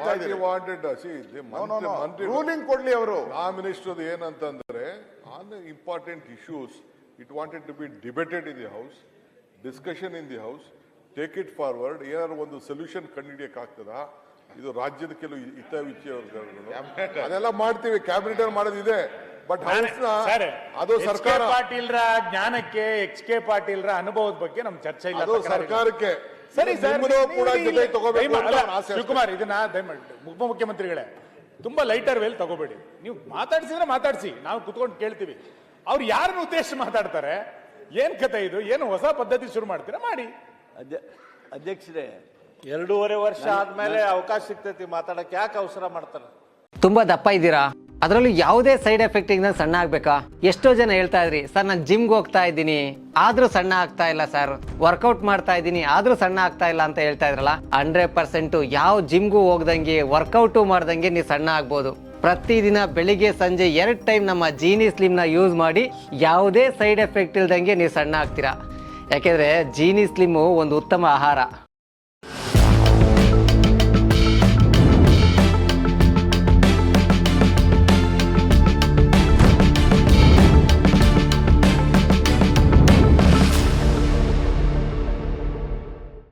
ಹೇಳ್ತಾ ಇದ್ದೀರಿ. ರೂಲಿಂಗ್ ಕೊಡ್ಲಿ ಅವರು. ಆ ಮಿನಿಸ್ಟರ್ ಏನಂತಂದ್ರೆ on important issues it wanted to be debated in the house, discussion in the house, take it forward. ಏನಾದ್ರು ಒಂದು ಸೊಲ್ಯೂಷನ್ ಕಂಡುಹಿಡಿಯಕ್ ಆಗ್ತದಾ? ಇದು ರಾಜ್ಯದ ಕೆಲವು ಅದೆಲ್ಲ ಮಾಡ್ತೀವಿ, ಕ್ಯಾಬಿನೆಟ್ ಅಲ್ಲಿ ಮಾಡೋದಿದೆ. ಬಟ್ ಅದು ಸರ್ಕಾರ ಪಾಟೀಲ್ರ ಜ್ಞಾನಕ್ಕೆ XK ಪಾಟೀಲ್ರ ಅನುಭವದ ಬಗ್ಗೆ ನಮ್ ಚರ್ಚೆ ಇಲ್ಲ. ಅದು ಸರ್ಕಾರಕ್ಕೆ ಸರಿ ಸರ್, ಕೂಡ ಜೊತೆ ತಗೋಬೇಕು ಅಂತ ಆಸೆ. ಶಿವಕುಮಾರ್, ಇದನ್ನ ದಯಮಾಡಿ ಉಪಮುಖ್ಯಮಂತ್ರಿಗಳೇ ತುಂಬಾ ಲೈಟರ್ ವೇಲ್ ತಗೋಬೇಡಿ. ನೀವು ಮಾತಾಡ್ಸಿದ್ರೆ ಮಾತಾಡ್ಸಿ, ನಾವು ಕುತ್ಕೊಂಡು ಕೇಳ್ತೀವಿ. ಅವ್ರು ಯಾರನ್ನ ಉದ್ದೇಶ ಮಾತಾಡ್ತಾರೆ, ಏನ್ ಕತೆ ಇದು, ಏನು ಹೊಸ ಪದ್ಧತಿ ಶುರು ಮಾಡ್ತೀರಾ ಮಾಡಿ. ಅಧ್ಯಕ್ಷರೇ, 2.5 ವರ್ಷ ಆದ್ಮೇಲೆ ಅವಕಾಶ ಸಿಗ್ತೈತಿ ಮಾತಾಡಕ್ಕೆ, ಯಾಕೆ ಅವಸರ ಮಾಡ್ತಾರೆ? ತುಂಬಾ ದಪ್ಪ ಇದ್ದೀರಾ, ಅದರಲ್ಲೂ ಯಾವುದೇ ಸೈಡ್ ಎಫೆಕ್ಟ್ ಇಂದ ಸಣ್ಣ ಆಗ್ಬೇಕಾ? ಎಷ್ಟೋ ಜನ ಹೇಳ್ತಾ ಇದ್ರಿ ಸರ್, ನಾನು ಜಿಮ್ಗೆ ಹೋಗ್ತಾ ಇದ್ದೀನಿ ಆದ್ರೂ ಸಣ್ಣ ಆಗ್ತಾ ಇಲ್ಲ ಸರ್, ವರ್ಕೌಟ್ ಮಾಡ್ತಾ ಇದ್ದೀನಿ ಆದ್ರೂ ಸಣ್ಣ ಆಗ್ತಾ ಇಲ್ಲ ಅಂತ ಹೇಳ್ತಾ ಇದ್ರಲ್ಲ. 100% ಯಾವ ಜಿಮ್ಗೂ ಹೋಗ್ದಂಗೆ ವರ್ಕೌಟು ಮಾಡ್ದಂಗೆ ನೀವು ಸಣ್ಣ ಆಗ್ಬೋದು. ಪ್ರತಿದಿನ ಬೆಳಿಗ್ಗೆ ಸಂಜೆ 2 ಟೈಮ್ ನಮ್ಮ ಜೀನಿ ಸ್ಲಿಮ್ ನ ಯೂಸ್ ಮಾಡಿ ಯಾವುದೇ ಸೈಡ್ ಎಫೆಕ್ಟ್ ಇಲ್ದಂಗೆ ನೀವು ಸಣ್ಣ ಆಗ್ತೀರಾ. ಯಾಕೆಂದ್ರೆ ಜೀನಿ ಸ್ಲಿಮ್ ಒಂದು ಉತ್ತಮ ಆಹಾರ.